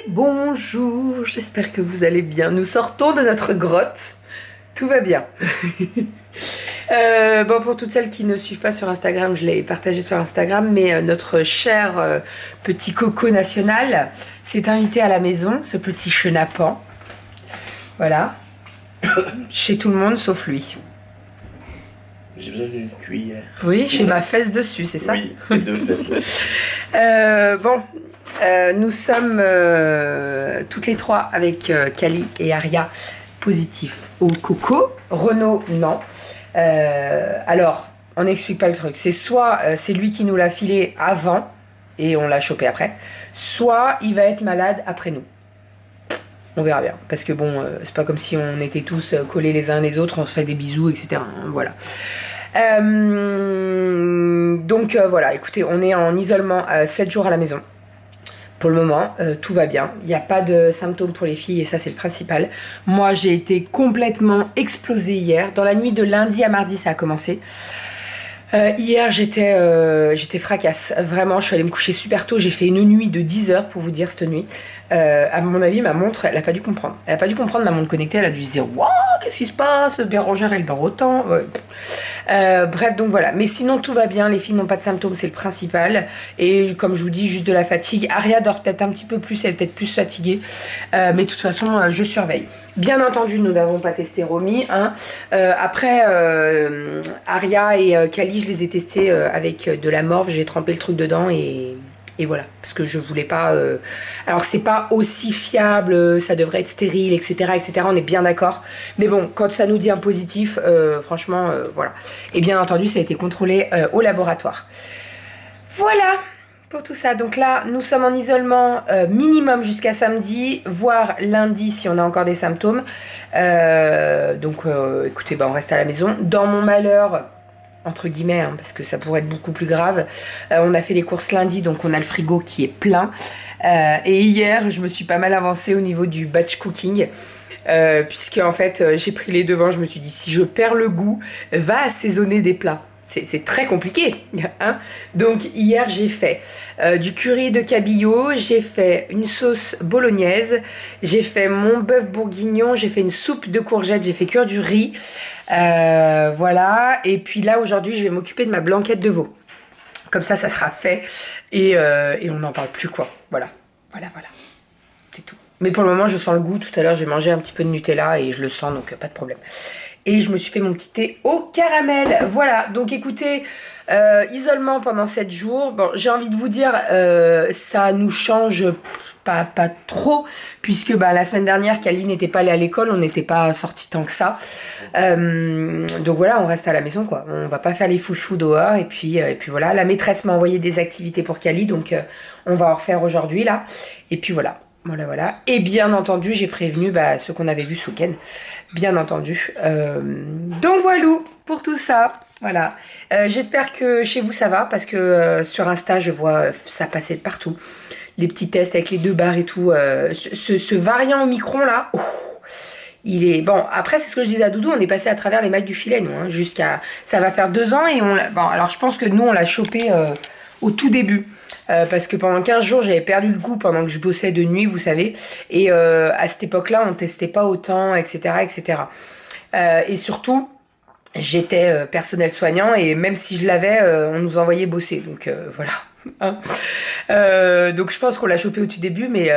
Bonjour, j'espère que vous allez bien. Nous sortons de notre grotte. Tout va bien. Bon, pour toutes celles qui ne suivent pas sur Instagram, je l'ai partagé sur Instagram, mais notre cher petit coco national s'est invité à la maison, ce petit chenapan. Voilà. Chez tout le monde sauf lui. J'ai besoin d'une cuillère. Oui, j'ai ma fesse dessus, c'est ça? Oui, tes deux fesses là. Bon, nous sommes toutes les trois avec Kali et Aria positifs au coco. Renaud, non. Alors, on n'explique pas le truc. C'est soit c'est lui qui nous l'a filé avant et on l'a chopé après, soit il va être malade après nous. On verra bien. Parce que bon, c'est pas comme si on était tous collés les uns les autres, on se fait des bisous, etc. Voilà. Donc voilà, écoutez, on est en isolement 7 jours à la maison. Pour le moment, tout va bien. Il n'y a pas de symptômes pour les filles et ça, c'est le principal. Moi, j'ai été complètement explosée hier. Dans la nuit de lundi à mardi, ça a commencé. Hier, j'étais fracasse. Vraiment, je suis allée me coucher super tôt. J'ai fait une nuit de 10 heures, pour vous dire, cette nuit. À mon avis, ma montre, elle n'a pas dû comprendre. Elle n'a pas dû comprendre ma montre connectée. Elle a dû se dire « Waouh, qu'est-ce qui se passe? Bérangère, elle dort autant. » Bref, donc voilà. Mais sinon, tout va bien. Les filles n'ont pas de symptômes, c'est le principal. Et comme je vous dis, juste de la fatigue. Aria dort peut-être un petit peu plus. Elle est peut-être plus fatiguée. Mais de toute façon, je surveille. Bien entendu, nous n'avons pas testé Romy. Hein. Après, Aria et Kali, je les ai testés avec de la morve. J'ai trempé le truc dedans et voilà. Parce que je voulais pas... Alors, c'est pas aussi fiable. Ça devrait être stérile, etc., etc. On est bien d'accord. Mais bon, quand ça nous dit un positif, franchement, voilà. Et bien entendu, ça a été contrôlé au laboratoire. Voilà pour tout ça. Donc là, nous sommes en isolement minimum jusqu'à samedi, voire lundi si on a encore des symptômes. Écoutez, on reste à la maison. Dans mon malheur, entre guillemets, hein, parce que ça pourrait être beaucoup plus grave, on a fait les courses lundi, donc on a le frigo qui est plein. Et hier, je me suis pas mal avancée au niveau du batch cooking. Puisque en fait, j'ai pris les devants. Je me suis dit, si je perds le goût, va assaisonner des plats. C'est très compliqué, hein. Donc hier j'ai fait du curry de cabillaud, j'ai fait une sauce bolognaise, j'ai fait mon bœuf bourguignon, j'ai fait une soupe de courgettes, j'ai fait cuire du riz, voilà. Et puis là aujourd'hui je vais m'occuper de ma blanquette de veau. Comme ça sera fait et on n'en parle plus quoi. Voilà, c'est tout. Mais pour le moment je sens le goût. Tout à l'heure j'ai mangé un petit peu de Nutella et je le sens donc pas de problème. Et je me suis fait mon petit thé au caramel. Voilà, donc écoutez, isolement pendant 7 jours. Bon, j'ai envie de vous dire, ça nous change pas trop, puisque la semaine dernière, Kali n'était pas allée à l'école, on n'était pas sortis tant que ça. Donc voilà, on reste à la maison, quoi. On va pas faire les foufous dehors. Et puis voilà, la maîtresse m'a envoyé des activités pour Kali, donc on va en refaire aujourd'hui, là. Et puis voilà. Voilà. Et bien entendu, j'ai prévenu ceux qu'on avait vus ce week-end. Bien entendu. Donc voilà pour tout ça. Voilà. J'espère que chez vous ça va parce que sur Insta, je vois ça passer de partout. Les petits tests avec les 2 barres et tout. Ce variant Omicron là. Il est bon. Après, c'est ce que je disais à Doudou. On est passé à travers les mailles du filet, nous. Hein, jusqu'à. Ça va faire 2 ans et on l'a. Bon, alors je pense que nous, on l'a chopé au tout début. Parce que pendant 15 jours, j'avais perdu le goût pendant que je bossais de nuit, vous savez. Et à cette époque-là, on testait pas autant, etc., etc. Et surtout, j'étais personnel soignant et même si je l'avais, on nous envoyait bosser. Donc voilà. Donc je pense qu'on l'a chopé au tout début, mais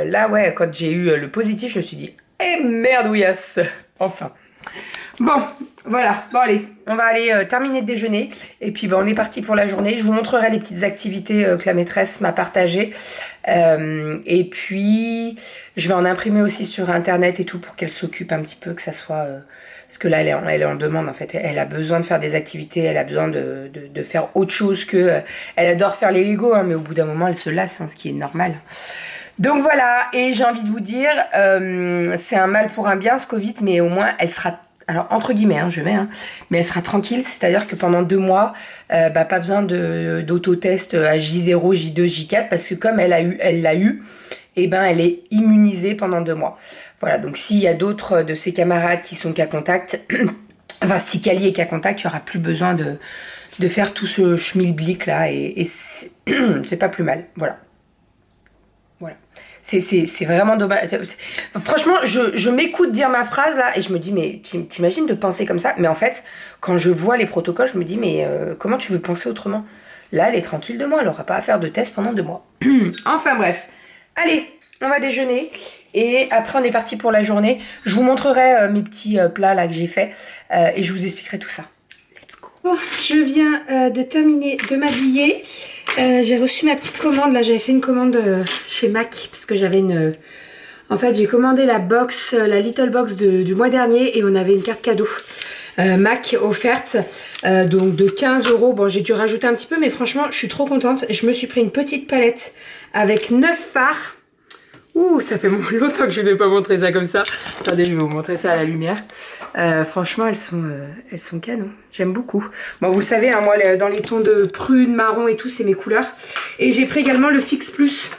là, ouais, quand j'ai eu le positif, je me suis dit, eh merde, ouillasse, enfin. Bon, voilà. Bon, allez, on va aller terminer de déjeuner. Et puis, on est parti pour la journée. Je vous montrerai les petites activités que la maîtresse m'a partagées. Et puis, je vais en imprimer aussi sur Internet et tout pour qu'elle s'occupe un petit peu, que ça soit... parce que là, elle est en demande, en fait. Elle a besoin de faire des activités. Elle a besoin de faire autre chose que... elle adore faire les Lego, hein, mais au bout d'un moment, elle se lasse, hein, ce qui est normal. Donc voilà, et j'ai envie de vous dire, c'est un mal pour un bien, ce Covid, mais au moins, elle sera... Alors, entre guillemets, hein, je mets, hein, mais elle sera tranquille, c'est-à-dire que pendant 2 mois, pas besoin d'autotest à J0, J2, J4, parce que comme elle l'a eu, elle est immunisée pendant 2 mois. Voilà, donc s'il y a d'autres de ses camarades qui sont cas contact, enfin, si Kali est cas contact, il n'y aura plus besoin de faire tout ce schmilblick là, et c'est pas plus mal, voilà. C'est vraiment dommage. Franchement, je m'écoute dire ma phrase là et je me dis, mais t'imagines de penser comme ça? Mais en fait, quand je vois les protocoles, je me dis, mais comment tu veux penser autrement? Là, elle est tranquille de moi, elle n'aura pas à faire de test pendant 2 mois. Enfin bref. Allez, on va déjeuner. Et après, on est parti pour la journée. Je vous montrerai mes petits plats là que j'ai fait et je vous expliquerai tout ça. Bon, je viens de terminer de m'habiller. J'ai reçu ma petite commande. Là, j'avais fait une commande chez Mac parce que j'avais une... En fait, j'ai commandé la box, la Little Box du mois dernier et on avait une carte cadeau Mac offerte. Donc de 15 €. Bon, j'ai dû rajouter un petit peu, mais franchement, je suis trop contente. Je me suis pris une petite palette avec 9 fards. Ouh, ça fait longtemps que je vous ai pas montré ça comme ça. Attendez, je vais vous montrer ça à la lumière. Franchement, elles sont canon. J'aime beaucoup. Bon, vous le savez, hein, moi, dans les tons de prune, marron et tout, c'est mes couleurs. Et j'ai pris également le Fix Plus,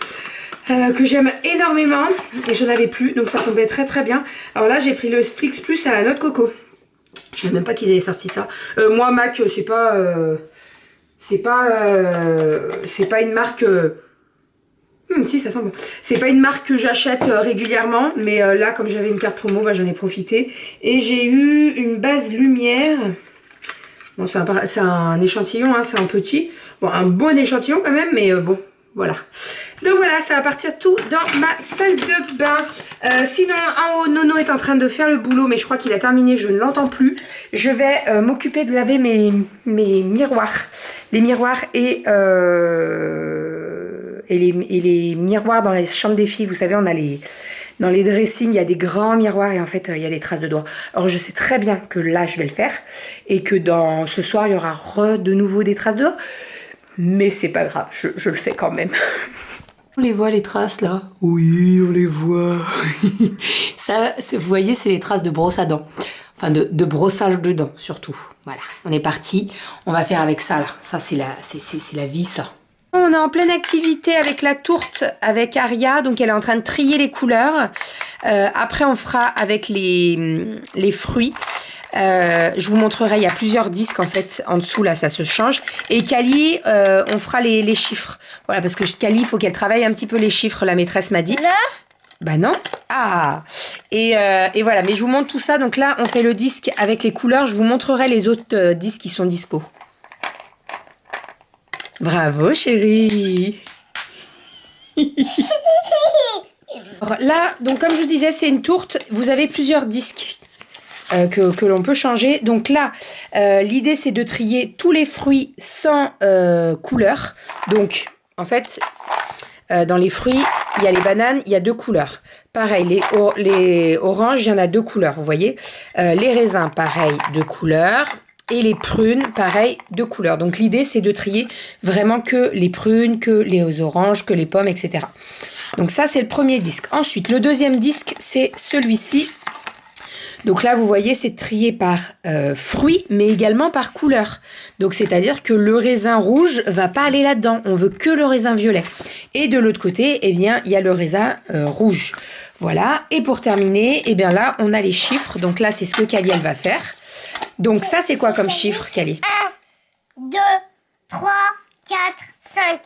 que j'aime énormément. Et j'en avais plus, donc ça tombait très très bien. Alors là, j'ai pris le Fix Plus à la noix de coco. Je savais même pas qu'ils avaient sorti ça. Moi, Mac, c'est pas une marque... si, ça sent bon. C'est pas une marque que j'achète régulièrement, mais là, comme j'avais une carte promo, bah, j'en ai profité. Et j'ai eu une base lumière. Bon, c'est un échantillon, hein, c'est un petit. Bon, un bon échantillon quand même, mais bon, voilà. Donc voilà, ça va partir tout dans ma salle de bain. Sinon, en haut, Nono est en train de faire le boulot, mais je crois qu'il a terminé, je ne l'entends plus. Je vais m'occuper de laver mes miroirs. Les miroirs et les miroirs dans les chambres des filles. Vous savez, on a dans les dressings, il y a des grands miroirs et en fait, il y a des traces de doigts. Alors, je sais très bien que là, je vais le faire et que ce soir, il y aura de nouveau des traces de doigts. Mais c'est pas grave, je le fais quand même. On les voit, les traces, là? Oui, on les voit. Ça, vous voyez, c'est les traces de brosse à dents. Enfin, de brossage de dents, surtout. Voilà, on est parti. On va faire avec ça, là. Ça, c'est la vie, ça. On est en pleine activité avec la tourte, avec Aria. Donc, elle est en train de trier les couleurs. Après, on fera avec les fruits. Je vous montrerai, il y a plusieurs disques en fait en dessous là, ça se change. Et Kali, on fera les chiffres. Voilà, parce que Kali, il faut qu'elle travaille un petit peu les chiffres, la maîtresse m'a dit. Là bah non. Ah. Et voilà, mais je vous montre tout ça. Donc là, on fait le disque avec les couleurs. Je vous montrerai les autres disques qui sont dispo. Bravo chérie. Alors, là, donc comme je vous disais, c'est une tourte. Vous avez plusieurs disques. Que l'on peut changer. Donc là, l'idée c'est de trier tous les fruits sans couleur. Donc en fait, dans les fruits, il y a les bananes, il y a 2 couleurs. Pareil, les oranges, il y en a 2 couleurs, vous voyez. Les raisins, pareil, 2 couleurs. Et les prunes, pareil, 2 couleurs. Donc l'idée c'est de trier vraiment que les prunes, que les oranges, que les pommes, etc. Donc ça c'est le premier disque. Ensuite, le deuxième disque, c'est celui-ci. Donc là, vous voyez, c'est trié par fruits, mais également par couleur. Donc, c'est-à-dire que le raisin rouge va pas aller là-dedans. On veut que le raisin violet. Et de l'autre côté, eh bien, il y a le raisin rouge. Voilà. Et pour terminer, eh bien là, on a les chiffres. Donc là, c'est ce que Kali, elle va faire. Donc ça, c'est quoi comme chiffre, Kali? 1, 2, 3, 4, 5.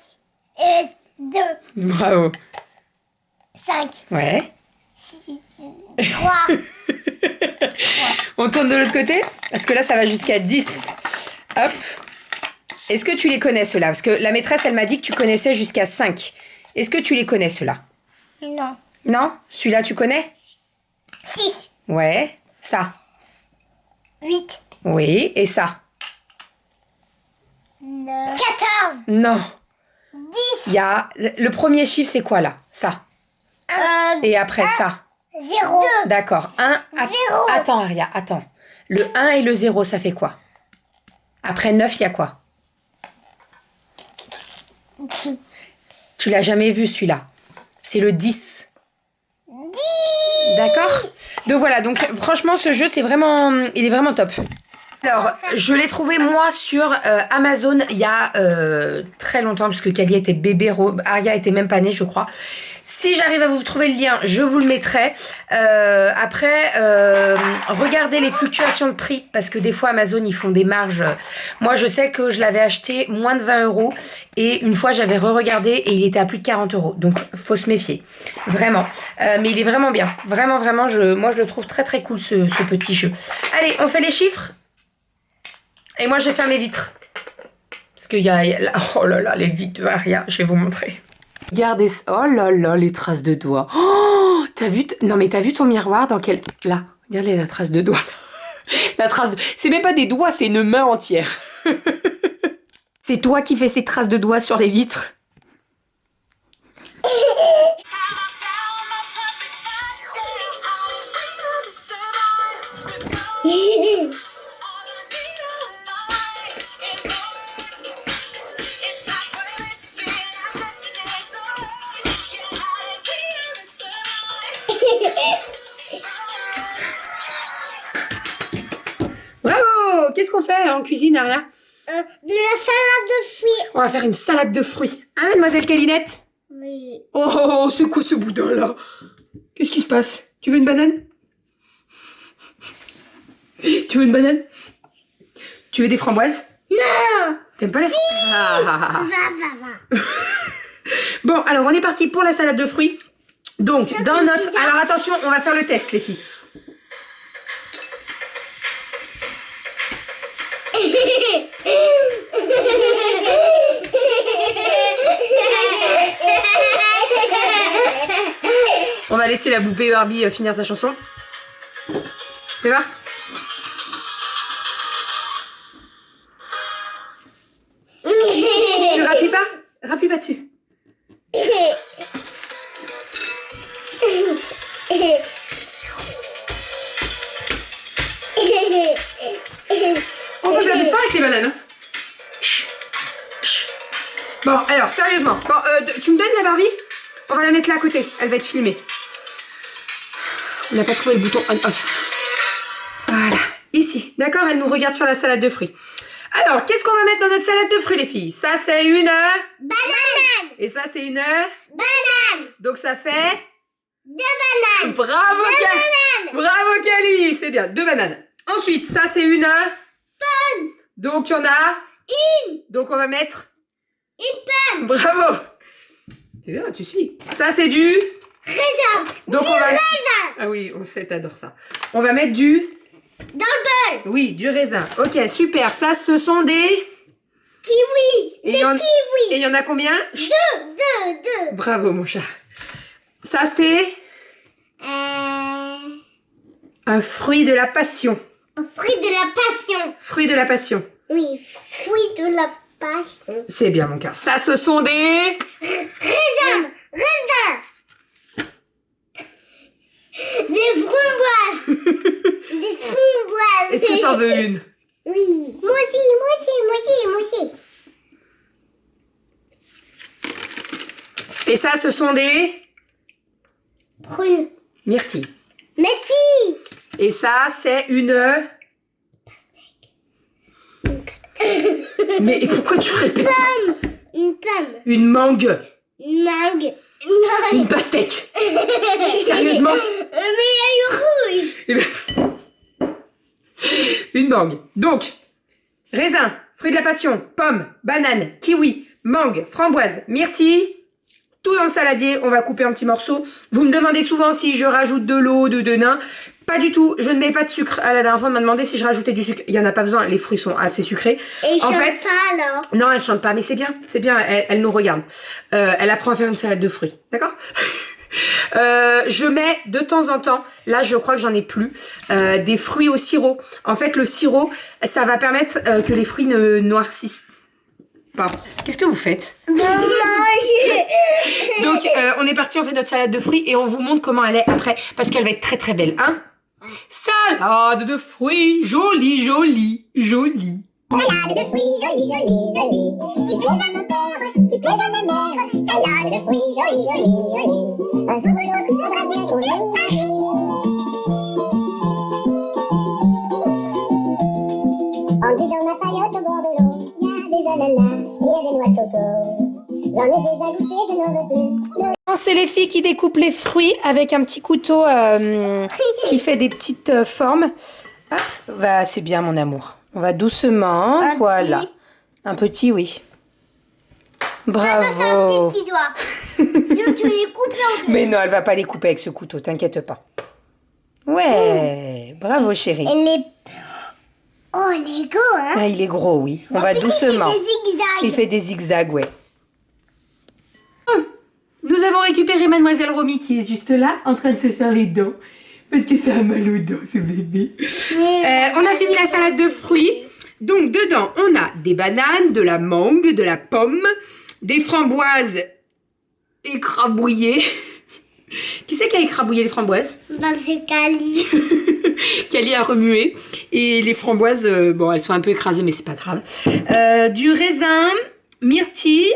Et 2. Bravo. 5. Ouais. 6, 3. On tourne de l'autre côté? Parce que là, ça va jusqu'à 10. Hop. Est-ce que tu les connais, ceux-là? Parce que la maîtresse, elle m'a dit que tu connaissais jusqu'à 5. Est-ce que tu les connais, ceux-là? Non. Non? Celui-là, tu connais? 6. Ouais. Ça? 8. Oui. Et ça? 9. 14. Non. 10. Il y a... Le premier chiffre, c'est quoi, là? Ça. Et après, ça? 0. D'accord. 1. 0. Attends, Aria, attends. Le 1 et le 0, ça fait quoi? Après 9, il y a quoi? Tu l'as jamais vu, celui-là. C'est le 10. 10. D'accord? Donc voilà, donc franchement, ce jeu, il est vraiment top. Alors, je l'ai trouvé moi sur Amazon il y a très longtemps, puisque Kali était bébé, Aria était même pas née, je crois. Si j'arrive à vous trouver le lien, je vous le mettrai. Après, regardez les fluctuations de prix, parce que des fois Amazon ils font des marges. Moi, je sais que je l'avais acheté moins de 20 €, et une fois j'avais re-regardé et il était à plus de 40 €. Donc, faut se méfier, vraiment. Mais il est vraiment bien, vraiment, moi je le trouve très très cool ce petit jeu. Allez, on fait les chiffres. Et moi, je vais faire mes vitres. Parce qu'il y a... Oh là là, les vitres de Aria, je vais vous montrer. Regardez ça. Oh là là, les traces de doigts. Oh, t'as vu... Non, mais t'as vu ton miroir dans quel... Là, regardez la trace de doigts. La trace de... C'est même pas des doigts, c'est une main entière. C'est toi qui fais ces traces de doigts sur les vitres. Bravo! Qu'est-ce qu'on fait en cuisine, Aria? De la salade de fruits. On va faire une salade de fruits. Hein, mademoiselle Calinette? Oui. Oh, c'est quoi ce boudin-là? Qu'est-ce qui se passe? Tu veux une banane? Tu veux une banane? Tu veux des framboises? Non. T'aimes pas les framboises? Va. Bon, alors on est parti pour la salade de fruits. Donc, dans notre... Alors attention, on va faire le test, les filles. On va laisser la poupée Barbie finir sa chanson. Fais voir. Tu rappuies pas? Rappuie pas dessus. On peut faire du sport avec les bananes. Hein. Bon, alors, sérieusement. Bon, tu me donnes la Barbie? On va la mettre là à côté. Elle va être filmée. On n'a pas trouvé le bouton on-off. Voilà. Ici. D'accord? Elle nous regarde faire la salade de fruits. Alors, qu'est-ce qu'on va mettre dans notre salade de fruits, les filles? Ça, c'est une... Banane. Et ça, c'est une... Banane. Donc, ça fait... 2 bananes. Bravo, Kali. Bravo, Kali. C'est bien. 2 bananes. Ensuite, ça, c'est une... Pomme. Donc, il y en a... Une. Donc, on va mettre... Une pomme. Bravo. C'est bien, tu suis. Ça, c'est du... Raisin. Donc, on va... Ah oui, on sait, t'adores ça. On va mettre du... Dans le bol. Oui, du raisin. Ok, super. Ça, ce sont des... Kiwi. Et Des il y en... kiwis. Et il y en a combien? 2. Bravo, mon chat. Ça, c'est... Un fruit de la passion. Un fruit de la passion. Fruit de la passion. Oui, fruit de la passion. C'est bien, mon cœur. Ça, ce sont des... Raisin. Des framboises. Des framboises. Est-ce que t'en veux une? Oui. Moi aussi. Et ça, ce sont des... Prune. Myrtilles. Merci. Et ça, c'est une... Mais pourquoi tu répètes? Une pomme. Une mangue. Une mangue. Une pastèque. Sérieusement? Mais il y a une rouge. Eh ben, une mangue. Donc, raisin, fruit de la passion, pomme, banane, kiwi, mangue, framboise, myrtille. Tout dans le saladier, on va couper en petits morceaux. Vous me demandez souvent si je rajoute de l'eau, de nain. Pas du tout, je ne mets pas de sucre. À la dernière fois, on m'a demandé si je rajoutais du sucre. Il n'y en a pas besoin, les fruits sont assez sucrés. Et en chante fait, pas alors. non, elle chante pas, mais c'est bien, elle nous regarde. Elle apprend à faire une salade de fruits, d'accord? Je mets de temps en temps, là je crois que j'en ai plus, des fruits au sirop. En fait, le sirop, ça va permettre que les fruits ne noircissent pas. Qu'est-ce que vous faites? Donc, on est parti, on fait notre salade de fruits et on vous montre comment elle est après, parce qu'elle va être très très belle, hein? Salade de fruits, jolie. Salade de fruits, jolie. Tu plais à mon père, tu plais à ma mère. Salade de fruits, jolie. Un jour l'autre, on va bientôt le marier. noix de coco. J'en ai déjà goûté, je n'en veux plus. C'est les filles qui découpent les fruits avec un petit couteau qui fait des petites formes. Hop, bah, c'est bien mon amour. On va doucement, Un voilà. petit. Un petit, oui. Un Bravo. petit doigt. Sinon, tu les coupes en deux. Mais non, elle va pas les couper avec ce couteau, t'inquiète pas. Ouais, bravo chérie. Et les... Oh, Lego, hein. Ah, il est gros, oui. On va En plus, doucement. Il fait des zigzags. Il fait des zigzags, ouais. Nous avons récupéré Mademoiselle Romy qui est juste là, en train de se faire les dents. Parce que ça a mal aux dents, ce bébé. On a fini la salade de fruits. Donc, dedans, on a des bananes, de la mangue, de la pomme, des framboises écrabouillées. Qui c'est qui a écrabouillé les framboises? Dans le cali. Cali a remué. Et les framboises, bon, elles sont un peu écrasées, mais c'est pas grave. Du raisin, myrtille,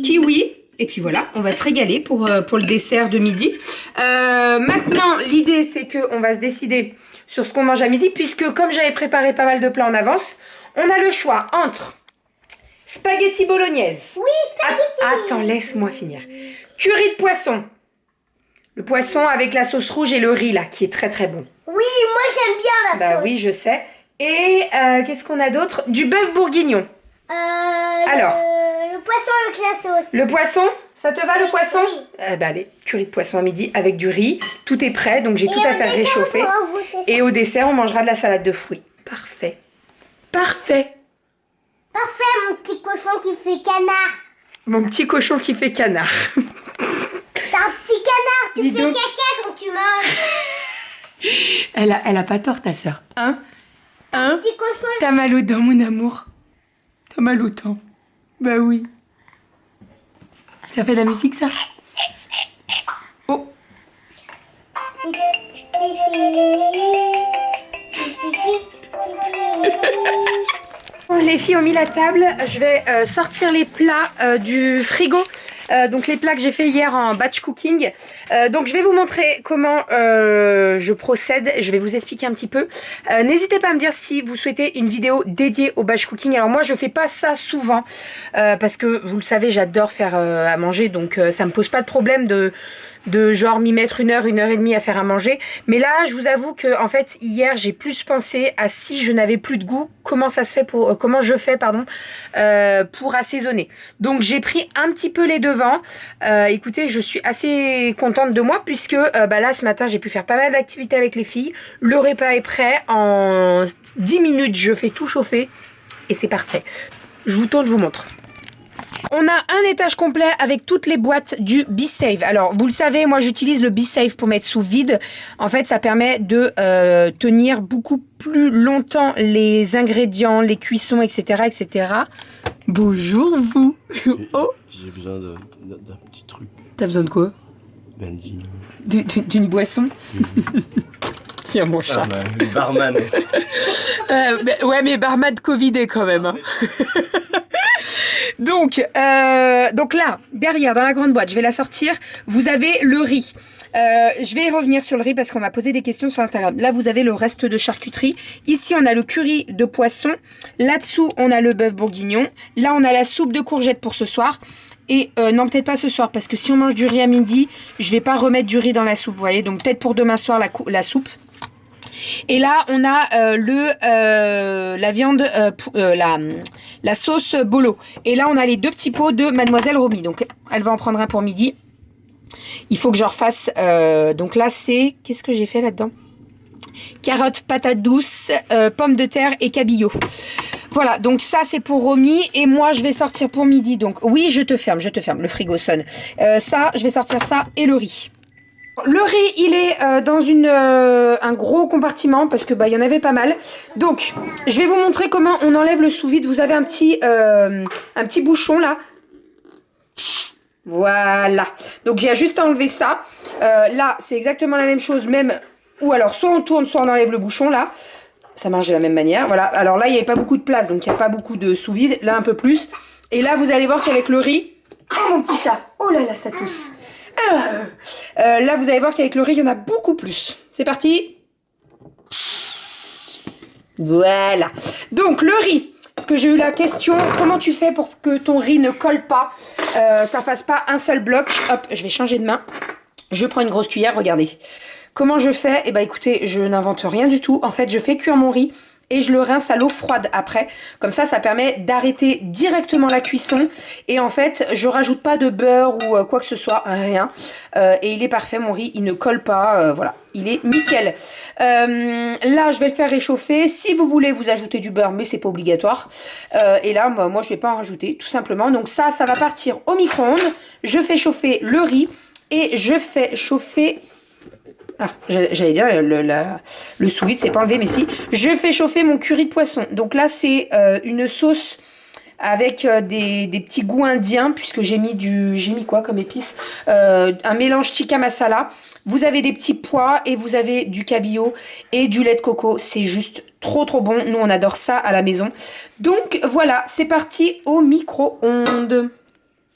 kiwi. Et puis voilà, on va se régaler pour le dessert de midi. Maintenant, l'idée, c'est qu'on va se décider sur ce qu'on mange à midi, puisque comme j'avais préparé pas mal de plats en avance, on a le choix entre spaghetti bolognaise. Oui, spaghetti. Attends, laisse-moi finir. Curry de poisson. Le poisson avec la sauce rouge et le riz, là, qui est très très bon. Oui, moi j'aime bien la Bah sauce. oui, je sais. Et qu'est-ce qu'on a d'autre? Du bœuf bourguignon. Alors. Le poisson avec la sauce. Le poisson, ça te va le poisson? Oui. Bah allez, curry de poisson à midi avec du riz. Tout est prêt, donc j'ai tout à faire réchauffer. Et au dessert, on mangera de la salade de fruits. Parfait. Parfait. Parfait, mon petit cochon qui fait canard. Mon petit cochon qui fait canard. T'es un petit canard, tu Dis fais donc. caca quand tu manges. Elle a pas tort, ta sœur. Hein? Hein? Petit cochon. T'as mal aux dents, mon amour. T'as mal aux dents. Bah oui. Ça fait de la musique, ça? Oh. Bon, les filles ont mis la table. Je vais sortir les plats du frigo. Donc les plats que j'ai fait hier en batch cooking. Donc je vais vous montrer comment je procède. Je vais vous expliquer un petit peu. N'hésitez pas à me dire si vous souhaitez une vidéo dédiée au batch cooking. Alors moi je fais pas ça souvent parce que vous le savez, j'adore faire à manger. Donc ça me pose pas de problème de genre m'y mettre une heure et demie à faire à manger. Mais là, je vous avoue que en fait, hier, j'ai plus pensé à si je n'avais plus de goût, comment ça se fait pour comment je fais pour assaisonner. Donc j'ai pris un petit peu les devants. Écoutez, je suis assez contente de moi puisque là ce matin, j'ai pu faire pas mal d'activités avec les filles. Le repas est prêt, en 10 minutes, je fais tout chauffer et c'est parfait. Je vous tourne, je vous montre. On a un étage complet avec toutes les boîtes du BeSafe. Alors, vous le savez, moi j'utilise le BeSafe pour mettre sous vide. En fait, ça permet de tenir beaucoup plus longtemps les ingrédients, les cuissons, etc. etc. Bonjour vous. Oh, J'ai besoin d'un petit truc. t'as besoin de quoi? Benzine. D'une boisson. Tiens mon chat. Ah bah, barman. Ouais, mais barman covidé quand même. Hein. Donc là, derrière, dans la grande boîte, je vais la sortir. Vous avez le riz. Je vais revenir sur le riz parce qu'on m'a posé des questions sur Instagram. Là, vous avez le reste de charcuterie. Ici, on a le curry de poisson. Là-dessous, on a le bœuf bourguignon. Là, on a la soupe de courgettes pour ce soir. Et non, peut-être pas ce soir parce que si on mange du riz à midi, je vais pas remettre du riz dans la soupe, vous voyez. Donc peut-être pour demain soir la soupe. Et là, on a la viande, la sauce bolo. Et là, on a les 2 petits pots de Mademoiselle Romy. Donc, elle va en prendre un pour midi. Il faut que je refasse. Donc là, c'est... Qu'est-ce que j'ai fait là-dedans? Carottes, patates douces, pommes de terre et cabillaud. Voilà, donc ça, c'est pour Romy. Et moi, je vais sortir pour midi. Donc, oui, je te ferme. Le frigo sonne. Ça, je vais sortir ça et le riz. Le riz, il est dans un gros compartiment parce que il y en avait pas mal. Donc, je vais vous montrer comment on enlève le sous-vide. Vous avez un petit bouchon là. Voilà. Donc, il y a juste à enlever ça. Là, c'est exactement la même chose, même. Ou alors, soit on tourne, soit on enlève le bouchon là. Ça marche de la même manière. Voilà. Alors là, il n'y avait pas beaucoup de place, donc il n'y a pas beaucoup de sous-vide. Là, un peu plus. Et là, vous allez voir qu'avec le riz. Oh, mon petit chat. Oh là là, ça tousse. Là, vous allez voir qu'avec le riz, il y en a beaucoup plus. C'est parti. Voilà. Donc, le riz. Parce que j'ai eu la question, comment tu fais pour que ton riz ne colle pas, ça fasse pas un seul bloc. Hop, je vais changer de main. Je prends une grosse cuillère, regardez. Comment je fais? Eh ben écoutez, je n'invente rien du tout. En fait, je fais cuire mon riz et je le rince à l'eau froide après. Comme ça permet d'arrêter directement la cuisson. Et en fait, je rajoute pas de beurre ou quoi que ce soit, rien. Et il est parfait, mon riz, il ne colle pas, voilà. Il est nickel. Là, je vais le faire réchauffer. Si vous voulez, vous ajoutez du beurre, mais c'est pas obligatoire. Et là, moi, je vais pas en rajouter, tout simplement. Donc ça va partir au micro-ondes. Je fais chauffer le riz et je fais chauffer... Ah, j'allais dire, le sous-vide, c'est pas enlevé, mais si. Je fais chauffer mon curry de poisson. Donc là, c'est une sauce avec des petits goûts indiens, puisque j'ai mis quoi comme épice? Un mélange tikka masala. Vous avez des petits pois et vous avez du cabillaud et du lait de coco. C'est juste trop bon. Nous, on adore ça à la maison. Donc voilà, c'est parti au micro-ondes.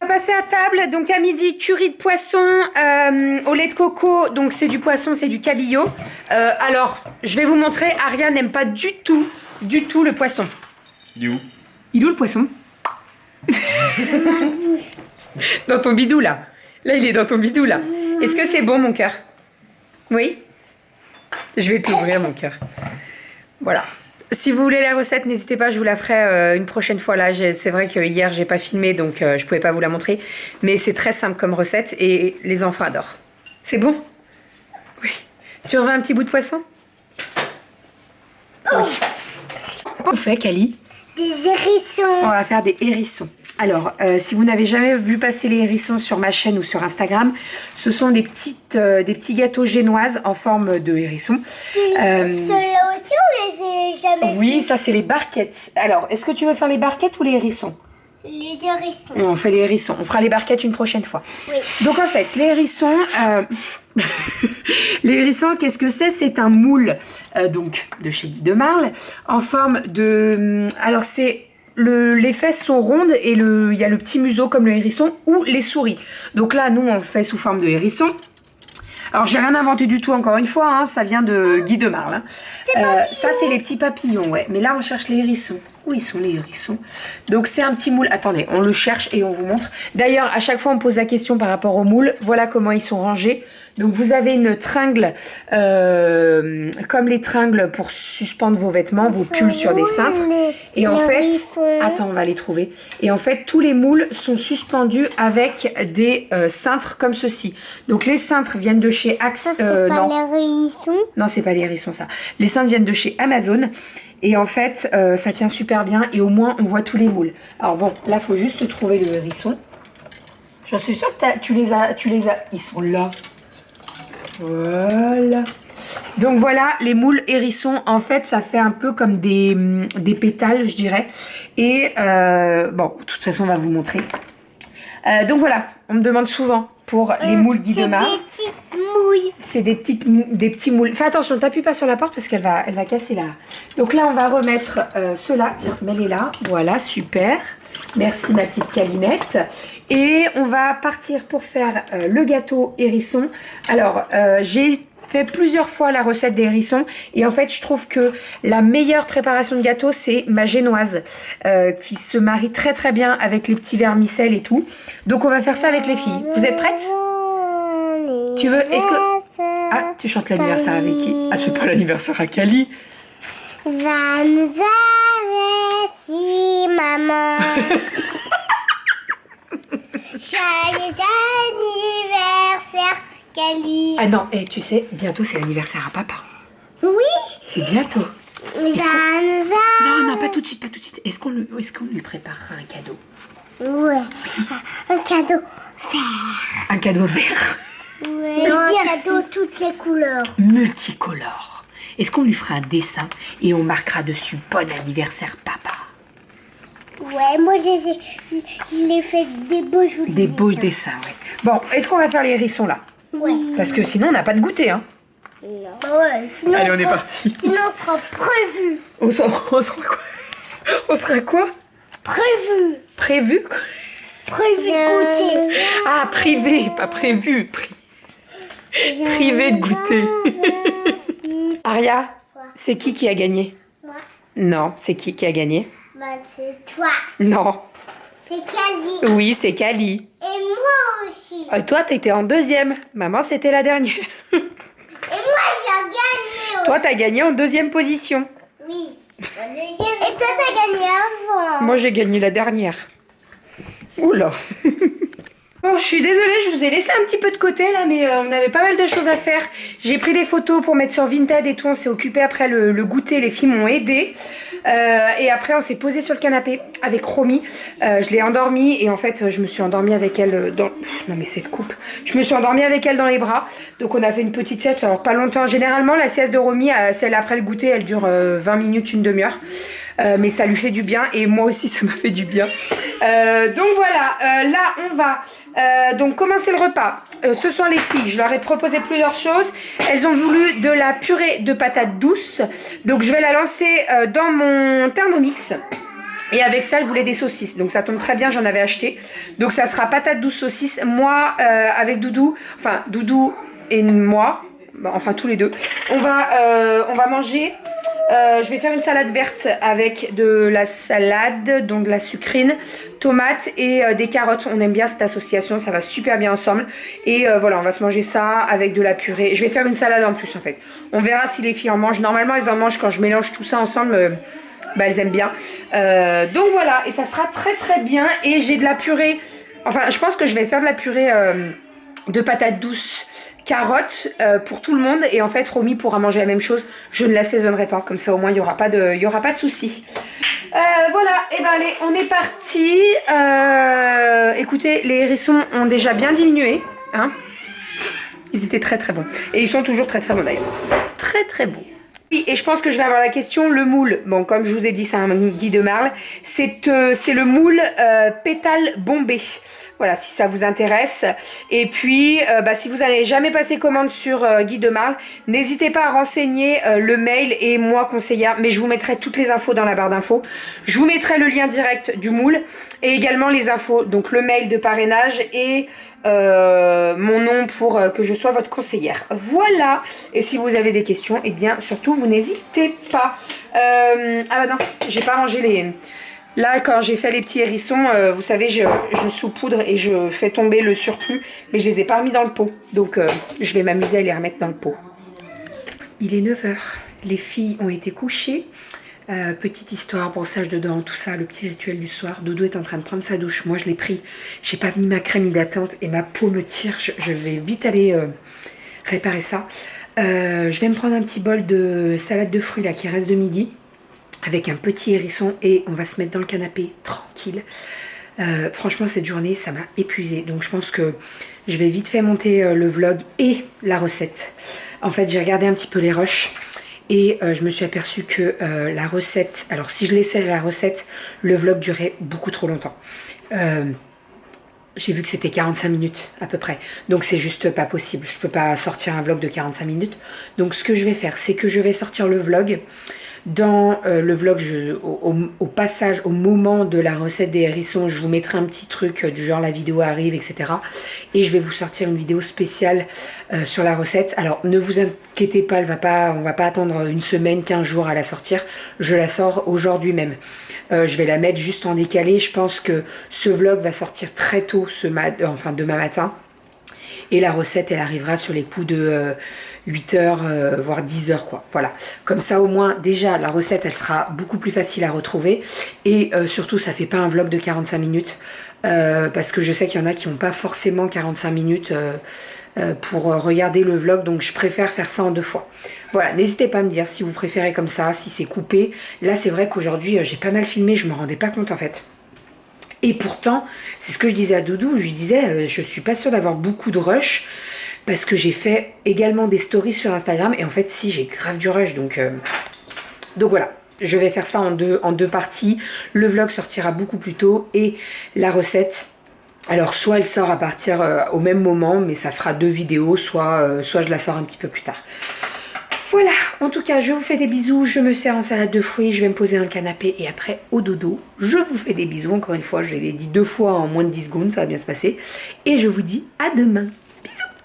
On va passer à table, donc à midi, curry de poisson au lait de coco, donc c'est du poisson, c'est du cabillaud. Alors, je vais vous montrer, Aria n'aime pas du tout le poisson. Il est où? Il est où le poisson? Dans ton bidou là. Là, il est dans ton bidou là. Est-ce que c'est bon mon cœur? Oui? Je vais t'ouvrir mon cœur. Voilà. Si vous voulez la recette, n'hésitez pas, je vous la ferai une prochaine fois. Là, c'est vrai que hier, j'ai pas filmé, donc je pouvais pas vous la montrer. Mais c'est très simple comme recette et les enfants adorent. C'est bon? Oui. Tu veux un petit bout de poisson? Oui. Qu'est-ce qu'on fait, Kali? Des hérissons. On va faire des hérissons. Alors, si vous n'avez jamais vu passer les hérissons sur ma chaîne ou sur Instagram, ce sont des petits gâteaux génoises en forme de hérissons. Ceux-là aussi, on les a jamais Oui, ça c'est les barquettes. Alors, est-ce que tu veux faire les barquettes ou les hérissons? Les hérissons. On fait les hérissons. On fera les barquettes une prochaine fois. Oui. Donc en fait, les hérissons... les hérissons, qu'est-ce que c'est? C'est un moule donc de chez Guy de Marle en forme de... Alors c'est... Les fesses sont rondes et il y a le petit museau comme le hérisson ou les souris. Donc là, nous, on le fait sous forme de hérisson. Alors, j'ai rien inventé du tout, encore une fois, hein, ça vient de Guy de Marle. Hein. Ça, c'est les petits papillons, ouais. Mais là, on cherche les hérissons. Où ils sont les hérissons? Donc, c'est un petit moule. Attendez, on le cherche et on vous montre. D'ailleurs, à chaque fois, on me pose la question par rapport au moule. Voilà comment ils sont rangés. Donc, vous avez une tringle, comme les tringles pour suspendre vos vêtements, vos pulls sur des cintres. Et en fait, attends, on va les trouver. Et en fait, tous les moules sont suspendus avec des cintres comme ceci. Donc, les cintres viennent de chez Axe. C'est pas les hérissons? Non, c'est pas les hérissons, ça. Les cintres viennent de chez Amazon. Et en fait, ça tient super bien. Et au moins, on voit tous les moules. Alors bon, là, il faut juste trouver le hérisson. J'en suis sûre que tu les as. Ils sont là. Voilà. Donc voilà, les moules hérissons, en fait, ça fait un peu comme des pétales, je dirais. Et bon, de toute façon, on va vous montrer. Donc voilà, on me demande souvent pour les moules Guy de Marle. C'est des petites mouilles. C'est des petits moules. Fais attention, t'appuies pas sur la porte parce qu'elle va casser là. Donc là, on va remettre ceux-là. Tiens, mets-les là. Voilà, super. Merci ma petite Calinette. Et on va partir pour faire le gâteau hérisson. Alors, j'ai fait plusieurs fois la recette des hérissons et en fait je trouve que la meilleure préparation de gâteau c'est ma génoise qui se marie très bien avec les petits vermicelles et tout. Donc on va faire ça avec les filles. Vous êtes prêtes? Tu veux? Est-ce que... Ah, tu chantes l'anniversaire avec qui? Ah, c'est pas l'anniversaire à Kali. Joyeux maman. Joyeux anniversaire, Kali. Ah non, et tu sais, bientôt c'est l'anniversaire à papa. Oui. C'est bientôt. Non, Non, pas tout de suite, pas tout de suite. Est-ce qu'on lui préparera un cadeau? Ouais. Un cadeau vert. Un cadeau vert? Ouais. Un cadeau toutes les couleurs. Multicolore. Est-ce qu'on lui fera un dessin et on marquera dessus bon anniversaire papa? Ouais, moi j'ai fait des beaux jolis. Des beaux dessins, ouais. Bon, est-ce qu'on va faire les hérissons là? Ouais. Parce que sinon on n'a pas de goûter, hein. Non. Ouais, sinon Allez, on est parti. Sinon on sera prévu. On sera quoi? On sera quoi? Prévu. Prévu quoi? Prévu de goûter. Ah, privé, pas prévu. Privé de goûter. Aria, c'est qui a gagné? Moi. Non, c'est qui a gagné? Bah, c'est toi. Non. C'est Cali. Oui, c'est Cali. Et moi aussi. Toi, t'étais en deuxième. Maman, c'était la dernière. Et moi, j'ai gagné. Toi, t'as gagné en deuxième position. Oui. Et toi, t'as gagné avant. Moi, j'ai gagné la dernière. Oula. Bon, je suis désolée, je vous ai laissé un petit peu de côté là, mais on avait pas mal de choses à faire. J'ai pris des photos pour mettre sur Vinted et tout, on s'est occupé après le goûter, les filles m'ont aidé. Et après, on s'est posé sur le canapé avec Romy. Je l'ai endormie et en fait, je me suis endormie avec elle dans... Non mais cette coupe. Je me suis endormie avec elle dans les bras. Donc on a fait une petite sieste, alors pas longtemps. Généralement, la sieste de Romy, celle après le goûter, elle dure 20 minutes, une demi-heure. Mais ça lui fait du bien et moi aussi ça m'a fait du bien. Donc voilà, là on va donc commencer le repas. Ce soir les filles, je leur ai proposé plusieurs choses. Elles ont voulu de la purée de patates douces. Donc je vais la lancer dans mon Thermomix. Et avec ça, elles voulaient des saucisses. Donc ça tombe très bien, j'en avais acheté. Donc ça sera patates douces saucisses. Moi avec Doudou, enfin Doudou et moi, enfin tous les deux, on va manger... je vais faire une salade verte avec de la salade, donc de la sucrine, tomates et des carottes. On aime bien cette association, ça va super bien ensemble. Et voilà, on va se manger ça avec de la purée. Je vais faire une salade en plus en fait. On verra si les filles en mangent. Normalement, elles en mangent quand je mélange tout ça ensemble. Bah, elles aiment bien. Donc voilà, et ça sera très très bien. Et j'ai de la purée. Enfin, je pense que je vais faire de la purée de patates douces, carottes pour tout le monde. Et en fait, Romy pourra manger la même chose. Je ne l'assaisonnerai pas. Comme ça, au moins, il n'y aura pas de soucis. Voilà, et ben allez, on est parti. Écoutez, les hérissons ont déjà bien diminué. Hein, ils étaient très très bons. Et ils sont toujours très très bons d'ailleurs. Très très bons. Oui, et je pense que je vais avoir la question, le moule. Bon, comme je vous ai dit, c'est un Guy de Marle. C'est le moule pétale bombé. Voilà, si ça vous intéresse. Et puis, si vous n'avez jamais passé commande sur Guy de Marle, n'hésitez pas à renseigner le mail et moi, conseillère. Mais je vous mettrai toutes les infos dans la barre d'infos. Je vous mettrai le lien direct du moule et également les infos. Donc, le mail de parrainage et... mon nom pour que je sois votre conseillère. Voilà. Et si vous avez des questions, eh bien surtout vous n'hésitez pas. Ah bah non, j'ai pas rangé les... Là quand j'ai fait les petits hérissons, vous savez, je saupoudre et je fais tomber le surplus, mais je les ai pas remis dans le pot. Donc je vais m'amuser à les remettre dans le pot. Il est 9 h. Les filles ont été couchées. Petite histoire, brossage de dents, tout ça, le petit rituel du soir. Doudou est en train de prendre sa douche. Moi, je l'ai pris. J'ai pas mis ma crème hydratante et ma peau me tire. Je vais vite aller réparer ça. Je vais me prendre un petit bol de salade de fruits là qui reste de midi avec un petit hérisson et on va se mettre dans le canapé tranquille. Franchement, cette journée, ça m'a épuisée. Donc, je pense que je vais vite fait monter le vlog et la recette. En fait, j'ai regardé un petit peu les rushs. Et je me suis aperçue que la recette... Alors si je laissais la recette, le vlog durait beaucoup trop longtemps. J'ai vu que c'était 45 minutes à peu près. Donc c'est juste pas possible. Je peux pas sortir un vlog de 45 minutes. Donc ce que je vais faire, c'est que je vais sortir le vlog. Dans le vlog, au passage, au moment de la recette des hérissons, je vous mettrai un petit truc du genre la vidéo arrive, etc. Et je vais vous sortir une vidéo spéciale sur la recette. Alors ne vous inquiétez pas, on va pas attendre une semaine, 15 jours à la sortir. Je la sors aujourd'hui même. Je vais la mettre juste en décalé. Je pense que ce vlog va sortir très tôt, demain matin. Et la recette, elle arrivera sur les coups de 8 h, voire 10 h, quoi. Voilà. Comme ça, au moins, déjà, la recette, elle sera beaucoup plus facile à retrouver. Et surtout, ça fait pas un vlog de 45 minutes. Parce que je sais qu'il y en a qui n'ont pas forcément 45 minutes pour regarder le vlog. Donc, je préfère faire ça en 2 fois. Voilà. N'hésitez pas à me dire si vous préférez comme ça, si c'est coupé. Là, c'est vrai qu'aujourd'hui, j'ai pas mal filmé. Je me rendais pas compte, en fait. Et pourtant, c'est ce que je disais à Doudou, je lui disais, je suis pas sûre d'avoir beaucoup de rush, parce que j'ai fait également des stories sur Instagram, et en fait, si, j'ai grave du rush, donc voilà. Je vais faire ça en deux parties, le vlog sortira beaucoup plus tôt, et la recette, alors soit elle sort à partir au même moment, mais ça fera 2 vidéos, soit je la sors un petit peu plus tard. Voilà, en tout cas, je vous fais des bisous, je me sers en salade de fruits, je vais me poser dans le canapé et après au dodo. Je vous fais des bisous, encore une fois, je l'ai dit 2 fois en moins de 10 secondes, ça va bien se passer. Et je vous dis à demain. Bisous.